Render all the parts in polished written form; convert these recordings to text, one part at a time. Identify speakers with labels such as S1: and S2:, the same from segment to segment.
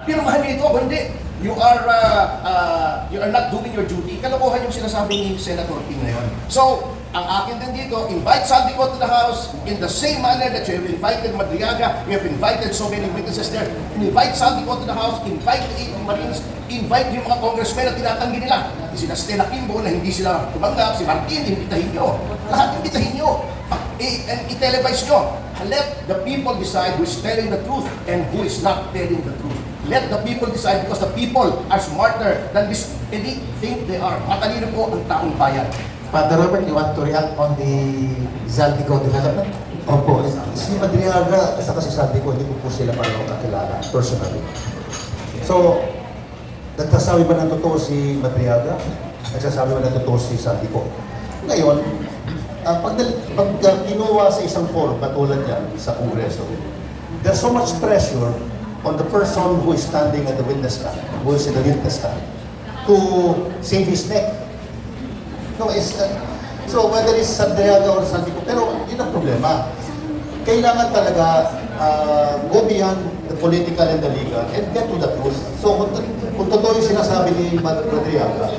S1: pirmahan niyo ito, o hindi. You are not doing your duty. Kalokohan yung sinasabi ni Senator Ping ngayon. So, ang akin din dito, invite Saldico to the House in the same manner that you have invited Madriaga, you have invited so many witnesses there. Invite Saldico to the House, invite the Marines, invite yung mga congressmen na tinatanggi nila. Sina Stella Kimbo na hindi sila tumanggap, si Martin, imbitahin nyo. Lahat imbitahin nyo. And i-televise nyo. Let the people decide who is telling the truth and who is not telling the truth. Let the people decide because the people are smarter than this elite think they are. Matalino po ang taong bayan.
S2: Father Robert, you want to react on the Zaldico development?
S3: Opo, si Madriaga at saka si Saldico, hindi ko po sila parang nakilala personally. So, nagsasabi ba ng totoo si Madriaga? Nagsasabi ba ng totoo si Saldico? Ngayon, pag ginawa sa isang forum, katulad yan sa Kongreso, there's so much pressure on the person who is standing at the witness stand, who is in the witness stand, to save his neck. No, so whether it's Madriaga or Saldico, pero yun ang problema. Kailangan talaga go beyond the political and the legal and get to the truth. So kung totoo yung sinasabi ni Madriaga,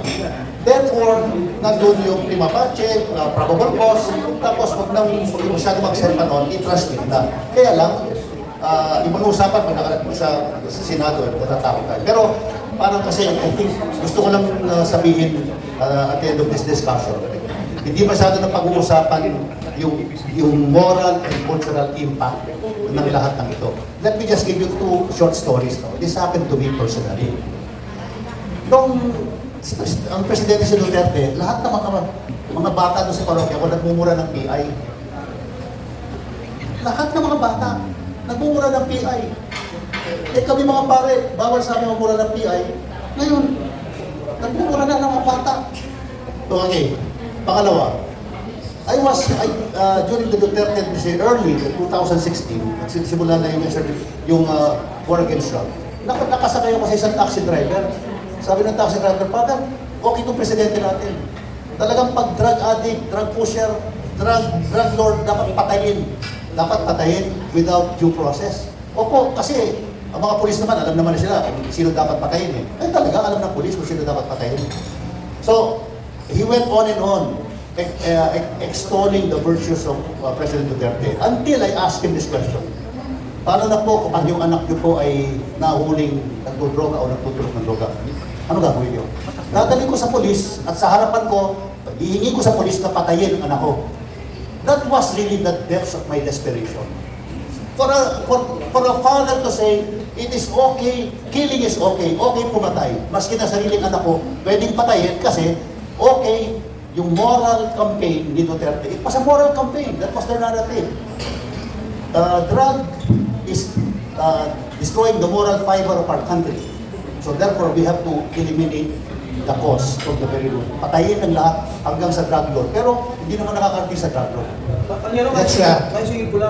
S3: therefore, nandun yung prima facie, probable cause, tapos wag nang masyado mag-self on, i-transmit na. Kaya lang, ibang usapan pag sa Senado, natatakot tayo. Pero parang kasi, I think, gusto ko lang sabihin at the end of this discussion, hindi masyado na pag-uusapan yung moral and cultural impact ng lahat ng ito. Let me just give you two short stories. No? This happened to me personally. Nung ang Presidente si Duterte, lahat ng mga bata doon sa parokya ko nagmumura ng PI. Lahat ng mga bata nagmumura ng PI. Eh kami mga pare, bawal sa amin magmura ng PI. Ngayon, nagmumura na ng mga bata. Okay, pangalawa, during the Duterte administration, early 2016, nagsisimula na yung war against drug. Nakasakay ako sa isang taxi driver. Sabi ng taxi driver, Father, okay itong presidente natin. Talagang pag drug addict, drug pusher, drug lord, dapat patayin. Dapat patayin without due process. Opo, kasi ang mga pulis naman, alam naman sila kung sino dapat patayin eh. Ay talaga, alam ng pulis kung sino dapat patayin. So, he went on and on, extolling the virtues of President Duterte until I asked him this question. Paano na po kapag yung anak niyo po ay nahuling nagdodroga o nagtutulog ng droga? Ano gagawin niyo? Dadali ko sa polis at sa harapan ko, hihingi ko sa polis na patayin ang anak ko. That was really the depths of my desperation. For a father to say, it is okay, killing is okay pumatay. Maski na sariling anak ko, pwedeng patayin kasi okay yung moral campaign ni Duterte. It was a moral campaign. That was their narrative. Drug is destroying the moral fiber of our country. So therefore, we have to eliminate the cause from the very root. Patayin ang lahat hanggang sa drug lord. Pero hindi naman nakakarating sa drug lord.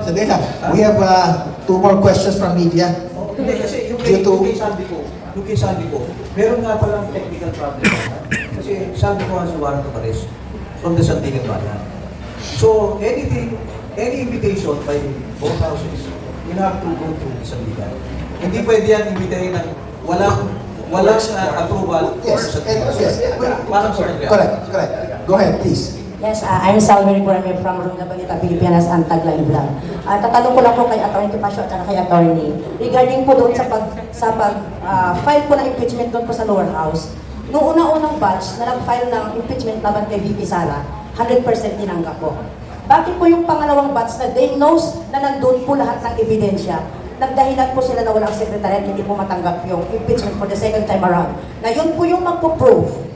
S2: Sandali lang. We have two more questions from media.
S4: Hindi, kasi yung kay Saldico, meron nga palang technical problem. Kasi Saldico has a warrant of arrest from the Sandigan Bayan. So, any invitation by both houses, you have to go through the Sandigan. Hindi pwede yan imbitahin ng walang approval or Sandigan. Parang
S2: Correct. Go ahead, please.
S5: Yes, I'm Salvery Burame from Runa Balita, Pilipinas, and Tagline Vlog. Tatanong ko lang po kay Atty. Topacio at kay Atty. Regarding po doon sa file po ng impeachment doon po sa lower house, noong una-unang batch na nag-file ng impeachment laban kay VP Sara, 100% tinanggap po. Bakit po yung pangalawang batch na they knows na nandun po lahat ng ebidensya, nagdahilan po sila na walang secretariat, hindi po matanggap yung impeachment for the second time around, na yun po yung magpo-prove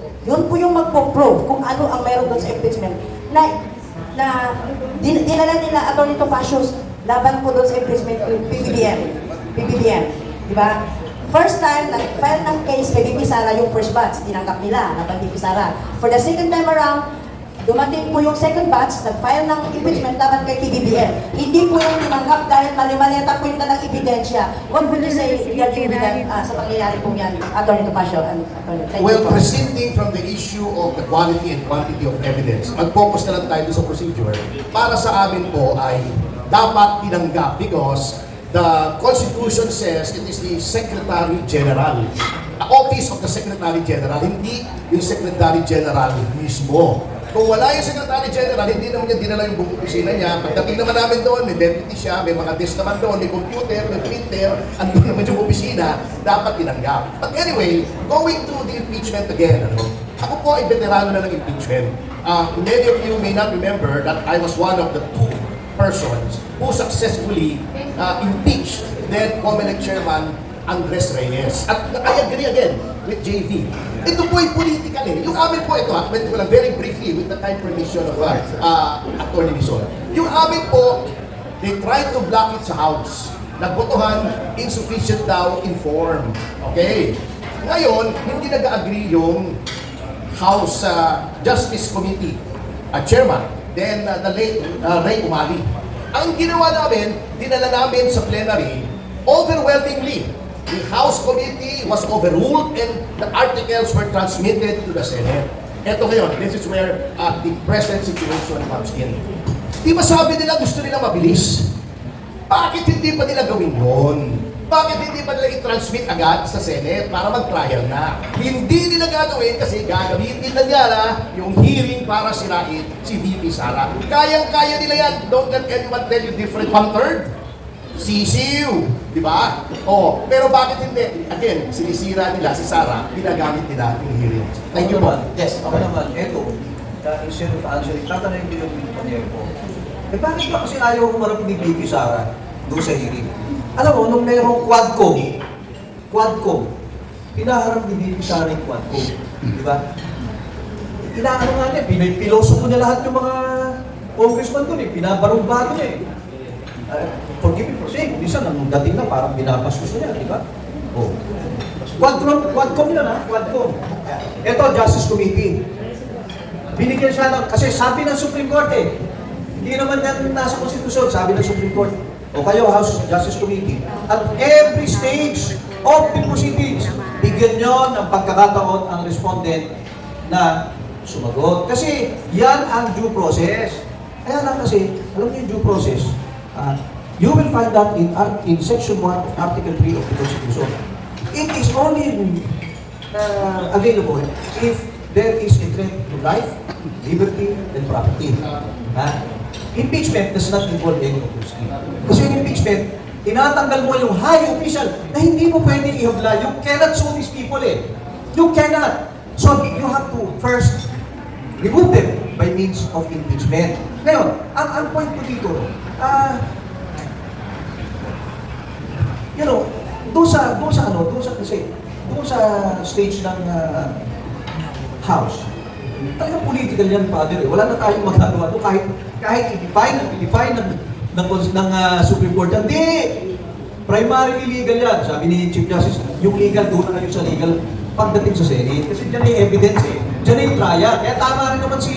S5: kung ano ang mayroon doon sa impeachment na dinala nila Atty. Topacio laban po doon sa impeachment yung PBBM, di ba? First time, nag-file ng case kay VP Sara yung first batch, tinanggap nila laban VP Sara. For the second time around, dumating po yung second batch, nag-file ng impeachment laban kay PBBM. Hindi po yung tinanggap dahil mali-maleta po yung ng ebidensya. What will you say regarding sa pangyayari po yan, Atty. Topacio?
S1: Well, proceeding from the issue of the quality and quantity of evidence, mag-focus na lang tayo sa procedure. Para sa amin po ay dapat tinanggap because The Constitution says it is the Secretary General. The office of the Secretary General, hindi yung Secretary General mismo. Kung wala yung Secretary General, hindi naman niya dinala yung buong opisina niya. Pagdating naman namin doon, may deputy siya, may mga desk naman doon, may computer, may printer, andun naman yung opisina, dapat tinanggap. But anyway, going to the impeachment again, ako po ay veterano na ng impeachment. Many of you may not remember that I was one of the two persons who successfully impeached then COMELEC Chairman Andres Reyes. At I agree again with JV. Ito po ay political eh. Yung amin po ito, kwento ko lang very briefly with the kind permission of Attorney Bison. Yung amin po, they tried to block it sa House. Nagbotohan, insufficient daw in form. Okay. Ngayon, hindi nag-agree yung House Justice Committee Chairman, then the late Ray Umali. Ang ginawa namin, dinala namin sa plenary, overwhelmingly, the House Committee was overruled and the articles were transmitted to the Senate. Ito ngayon, this is where the present situation comes in. Di ba sabi nila gusto nila mabilis? Bakit hindi pa nila gawin yun? Bakit hindi pa nila i-transmit agad sa Senate para mag-trial na? Hindi nila gagawin kasi gagamitin na nila yung hearing para sirain si VP Sara. Kayang-kaya nila yan. Don't let anyone tell you different. 1/3. Sisiw. Di ba? Oh, pero bakit hindi? Again, sinisira nila si Sara, ginagamit nila yung hearing. Thank you po.
S2: Yes,
S4: Ako naman, eto, instead of answering, tatanungin ko yung pangyayari ko. Eh bakit ba kasi ayaw humarap ni VP Sara doon sa hearing? Alam mo, nung mayroong Quadcom, pinaharap ni VP Sara yung Quadcom. Di ba? Inaano nga niya, piloso ko na lahat yung mga congressman doon eh, pinabarong-bago niya eh. Forgive me for saying, minsan nung dating na parang binapastos niya, di ba? Oh. Quadcom yun ha, Quadcom. Ito, Justice Committee. Binigyan siya ng, kasi sabi ng Supreme Court eh, hindi naman yan nasa konstitusyon, sabi ng Supreme Court. O kayo, House Justice Committee. At every stage of the proceedings, bigyan nyo ng pagkakataon ang respondent na sumagot. Kasi yan ang due process. Kaya lang kasi, alam niyo yung due process, you will find that in Section 1 of Article 3 of the Constitution. It is only available if there is a threat to life, liberty, and property. Impeachment does not involve any of those things. Kasi yung impeachment, tinatanggal mo yung high official na hindi mo pwedeng ihabla. You cannot sue these people eh. You cannot. So you have to first remove them by means of impeachment. Ngayon, ang point ko dito, you know, doon sa stage ng House, talagang political yan, Father. Eh. Wala na tayong magagawa doon kahit i-define ng Supreme Court. Hindi! Primarily legal yan. Sabi ni Chief Justice, yung legal, doon na kayo sa legal pagdating sa Senate. Kasi dyan yung evidence eh. Dyan yung trial. Kaya tama rin naman si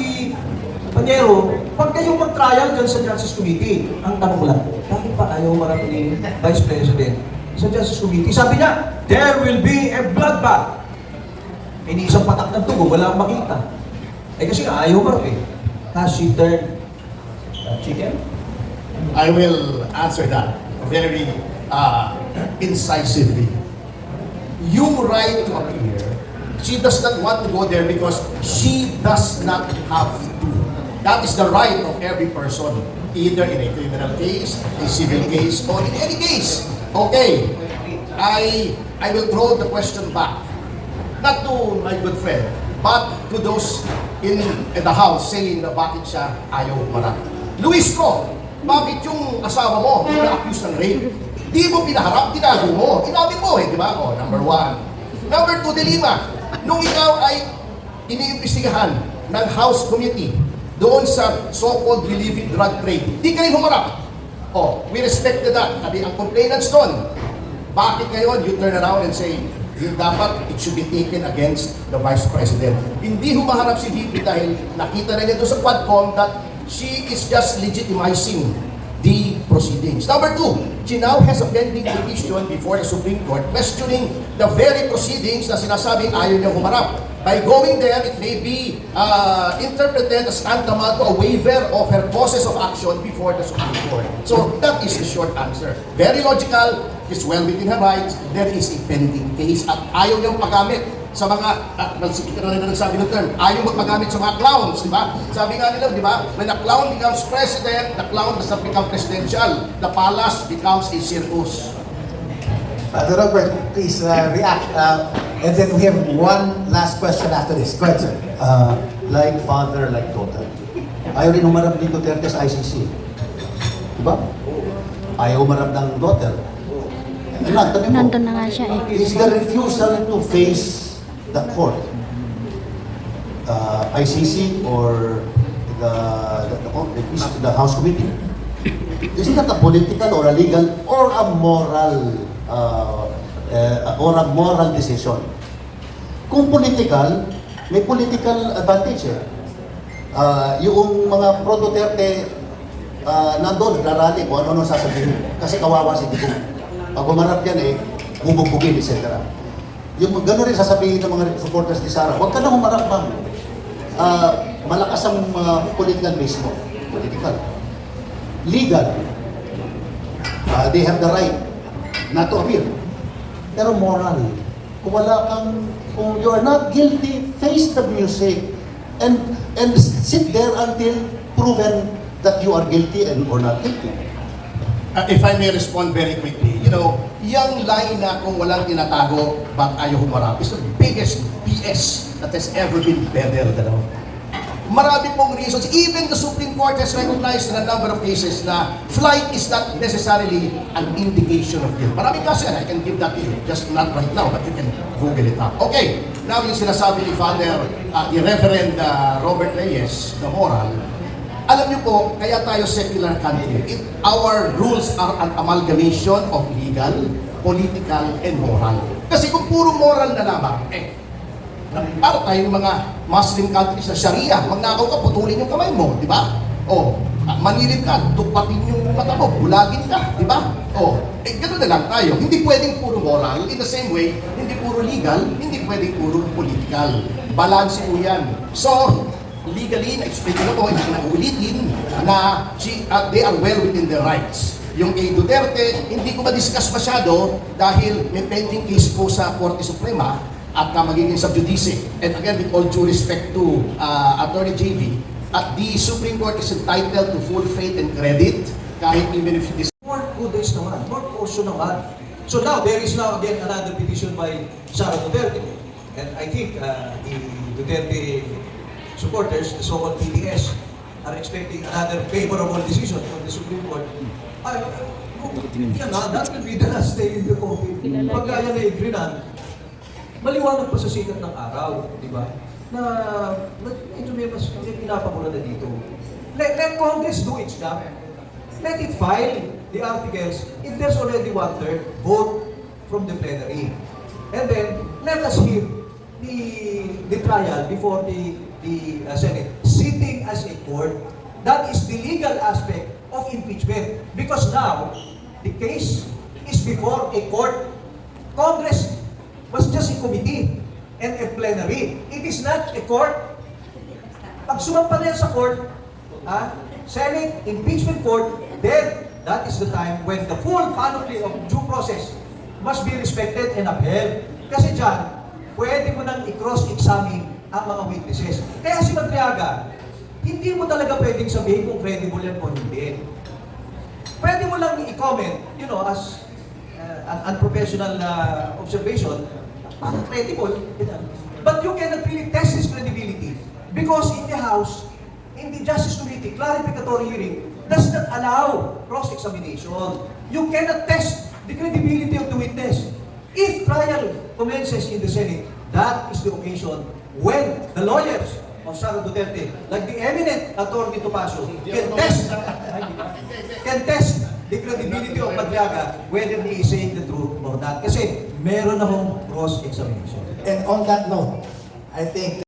S4: Panyero, pag kayong mag-trial dyan sa Justice Committee, ang tanong lang, bakit pa ayaw marap ni Vice President sa Justice Committee? Sabi niya, there will be a bloodbath. Iniisang patak ng tugo, wala akong makita. Eh kasi nga, ayaw marap eh. Has she turned chicken?
S1: I will answer that very incisively. Yung right to appear, she does not want to go there because she does not have to. That is the right of every person, either in a criminal case, a civil case, or in any case. Okay, I will throw the question back, not to my good friend, but to those in the House saying na bakit siya ayaw marap. Luis ko, bakit yung asawa mo na-accuse ng rape? Di mo pinaharap, tinago mo. Inabi mo eh, di ba? Oh, number 1. Number 2, De Lima, nung ikaw ay iniimbestigahan ng House Committee doon sa so-called believing drug trade, di ka rin humarap. Oh, we respected that. Sabi ang complainants doon, bakit ngayon you turn around and say, dapat it should be taken against the Vice President. Hindi humaharap si VP dahil nakita na niya doon sa Quadcom that she is just legitimizing the proceedings. Number two, she now has a pending petition before the Supreme Court questioning the very proceedings na sinasabing ayaw niyang humarap. By going there, it may be interpreted as tantamount to a waiver of her causes of action before the Supreme Court. So that is the short answer. Very logical, is well within her rights, there is a pending case at ayaw niyang magamit sa mga, nagsabi ng term, ayaw magmagamit sa mga clowns, di ba? Sabi nga nila, di ba? When a clown becomes president, the clown does not become presidential. The palace becomes a circus.
S2: Father Robert, please react. And then we have one last question after this. Go ahead, sir.
S3: Like father, like daughter. Ayaw rin humarap ni Duterte sa ICC. Diba? Ayaw humarap ng daughter.
S6: Nandun na nga siya eh.
S3: Is the refusal to face the court, ICC or the House Committee, is that a political or a legal or a moral decision? Kung political, may political advantage eh. Yung mga pro-Duterte nandun, nagrarally kung ano sasabihin. Kasi kawawa si Digong. Pag umarap yan eh, bubugbugin, etc. Yung gano'n rin sasabihin ng mga supporters ni Sara, huwag ka na humarap, ma'am. Malakas ang political base mo. Political. Legal. They have the right not to appeal. Pero moral. Kung you are not guilty, face the music and sit there until proven that you are guilty or not guilty.
S1: If I may respond very quickly, yung line na kung walang tinatago, ba't ayaw humarap, is the biggest BS that has ever been peddled. Marami pong reasons. Even the Supreme Court has recognized in a number of cases na flight is not necessarily an indication of guilt. Marami kasi, and I can give that to you, just not right now, but you can Google it up. Okay, now yung sinasabi ni Father, ni Reverend Robert Reyes, the moral, alam niyo po, kaya tayo secular country. Our rules are an amalgamation of legal, political, and moral. Kasi kung puro moral na lamang, para tayong mga Muslim countries na Sharia, magnakaw ka, putulin yung kamay mo, di ba? O, manilip ka, tupatin yung mata mo, bulagin ka, di ba? O, gano'n na lang tayo. Hindi pwedeng puro moral. In the same way, hindi puro legal, hindi pwedeng puro political. Balance po yan. So, legally, na-explain ko na po, hindi na ulitin, na they are well within their rights. Yung kay Duterte, hindi ko ma-discuss masyado dahil may pending case po sa Korte Suprema at magiging subjudice. And again, with all due respect to Attorney JV, the Supreme Court is entitled to full faith and credit kahit even if it is
S4: More kudos naman, more caution naman. So now, there is now again another petition by Sara Duterte. And I think the Duterte supporters, the so-called PDS, are expecting another favorable decision from the Supreme Court. That will be the last day in the coffin. Pag kaya na-agree na, maliwanag pa sa sikat ng araw, di ba? Na ito may mas pinapamula na dito. Let Congress do its job. Let it file the articles. If there's already 1/3, vote from the plenary. And then, let us hear the trial before the Senate, sitting as a court. That is the legal aspect of impeachment. Because now, the case is before a court. Congress was just a committee and a plenary. It is not a court. Pag sumampa na yan sa court, Senate, impeachment court, then that is the time when the full panoply of due process must be respected and upheld. Kasi dyan, pwede mo nang i-cross-examine ang mga witnesses. Kaya si Madriaga, hindi mo talaga pwedeng sabihin kung credible yan o hindi. Pwede mo lang i-comment, as an unprofessional observation, credible. But you cannot really test his credibility because in the House, in the Justice Committee, clarificatory hearing does not allow cross-examination. You cannot test the credibility of the witness. If trial commences in the Senate, that is the occasion when the lawyers of Sara Duterte, like the eminent Attorney Topacio, can test the credibility of Madriaga whether he is saying the truth or not. Kasi meron akong cross-examination.
S2: And on that note, I think